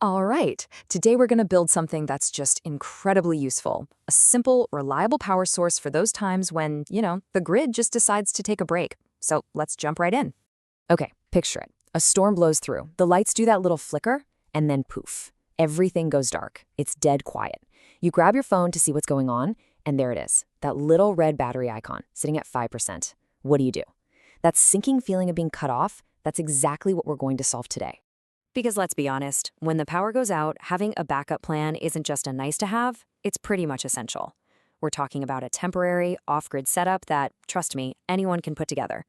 All right, today we're going to build something that's just incredibly useful. A simple, reliable power source for those times when, the grid just decides to take a break. So let's jump right in. Okay, picture it. A storm blows through. The lights do that little flicker, and then poof. Everything goes dark. It's dead quiet. You grab your phone to see what's going on, and there it is, that little red battery icon sitting at 5%. What do? That sinking feeling of being cut off, that's exactly what we're going to solve today. Because let's be honest, when the power goes out, having a backup plan isn't just a nice to have, it's pretty much essential. We're talking about a temporary, off-grid setup that, trust me, anyone can put together.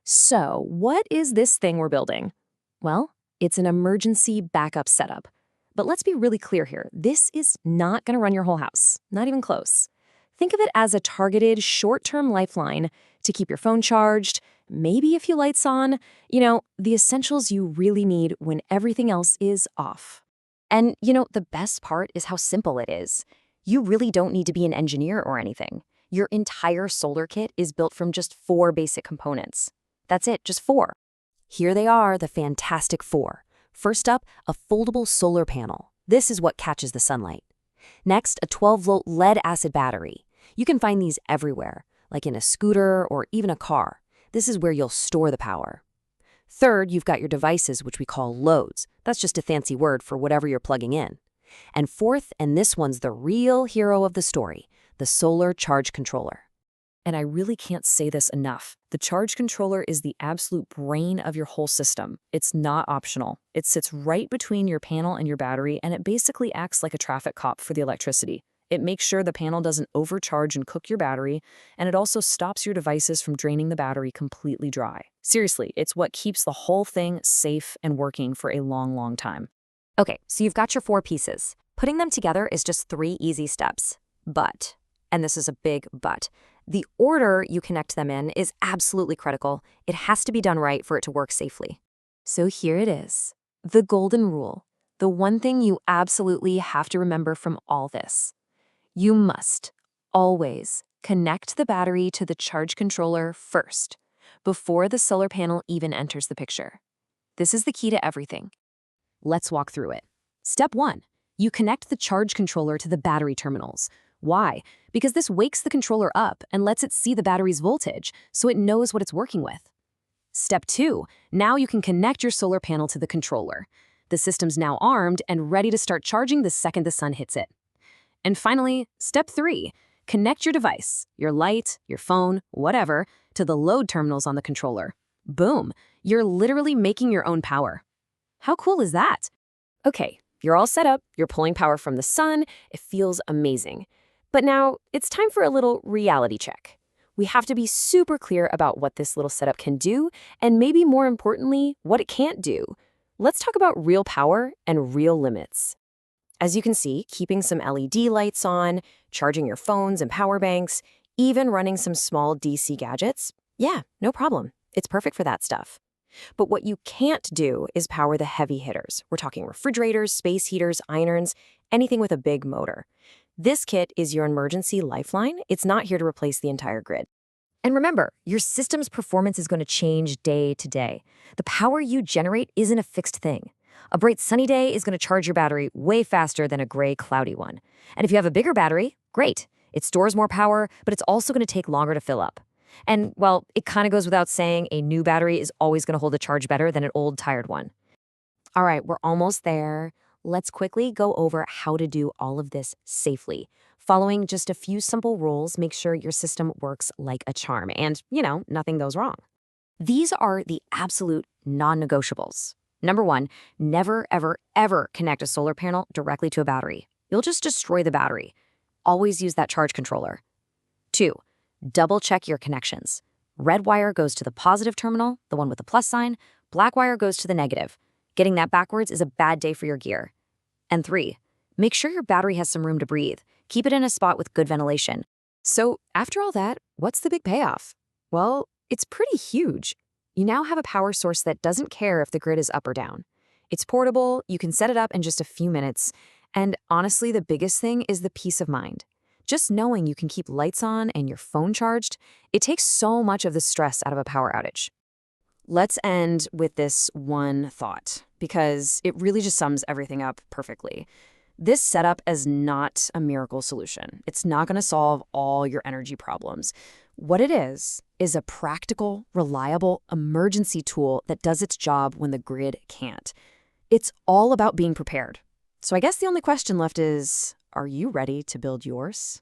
So, what is this thing we're building? Well, it's an emergency backup setup. But let's be really clear here, this is not going to run your whole house, not even close. Think of it as a targeted, short-term lifeline to keep your phone charged, maybe a few lights on, the essentials you really need when everything else is off. And, the best part is how simple it is. You really don't need to be an engineer or anything. Your entire solar kit is built from just 4 basic components. That's it, just 4. Here they are, the fantastic 4. First up, a foldable solar panel. This is what catches the sunlight. Next, a 12-volt lead-acid battery. You can find these everywhere, like in a scooter or even a car. This is where you'll store the power. Third, you've got your devices, which we call loads. That's just a fancy word for whatever you're plugging in. And fourth, and this one's the real hero of the story, the solar charge controller. And I really can't say this enough. The charge controller is the absolute brain of your whole system. It's not optional. It sits right between your panel and your battery, and it basically acts like a traffic cop for the electricity. It makes sure the panel doesn't overcharge and cook your battery, and it also stops your devices from draining the battery completely dry. Seriously, it's what keeps the whole thing safe and working for a long, long time. Okay, so you've got your 4 pieces. Putting them together is just 3 easy steps. But, and this is a big but, the order you connect them in is absolutely critical. It has to be done right for it to work safely. So here it is, the golden rule, the one thing you absolutely have to remember from all this. You must always connect the battery to the charge controller first, before the solar panel even enters the picture. This is the key to everything. Let's walk through it. Step 1. You connect the charge controller to the battery terminals. Why? Because this wakes the controller up and lets it see the battery's voltage, so it knows what it's working with. Step 2. Now you can connect your solar panel to the controller. The system's now armed and ready to start charging the second the sun hits it. And finally, step 3, connect your device, your light, your phone, whatever, to the load terminals on the controller. Boom, you're literally making your own power. How cool is that? Okay, you're all set up, you're pulling power from the sun, it feels amazing. But now, it's time for a little reality check. We have to be super clear about what this little setup can do, and maybe more importantly, what it can't do. Let's talk about real power and real limits. As you can see, keeping some LED lights on, charging your phones and power banks, even running some small DC gadgets, yeah, no problem. It's perfect for that stuff. But what you can't do is power the heavy hitters. We're talking refrigerators, space heaters, ironers, anything with a big motor. This kit is your emergency lifeline. It's not here to replace the entire grid. And remember, your system's performance is going to change day to day. The power you generate isn't a fixed thing. A bright sunny day is going to charge your battery way faster than a gray, cloudy one. And if you have a bigger battery, great. It stores more power, but it's also going to take longer to fill up. And, well, it kind of goes without saying a new battery is always going to hold a charge better than an old, tired one. All right, we're almost there. Let's quickly go over how to do all of this safely. Following just a few simple rules, make sure your system works like a charm and, nothing goes wrong. These are the absolute non-negotiables. Number 1, never, ever, ever connect a solar panel directly to a battery. You'll just destroy the battery. Always use that charge controller. 2, double check your connections. Red wire goes to the positive terminal, the one with the plus sign. Black wire goes to the negative. Getting that backwards is a bad day for your gear. And 3, make sure your battery has some room to breathe. Keep it in a spot with good ventilation. So after all that, what's the big payoff? Well, it's pretty huge. You now have a power source that doesn't care if the grid is up or down. It's portable, you can set it up in just a few minutes, and honestly, the biggest thing is the peace of mind. Just knowing you can keep lights on and your phone charged, it takes so much of the stress out of a power outage. Let's end with this one thought, because it really just sums everything up perfectly. This setup is not a miracle solution. It's not going to solve all your energy problems. What it is a practical, reliable emergency tool that does its job when the grid can't. It's all about being prepared. So I guess the only question left is, are you ready to build yours?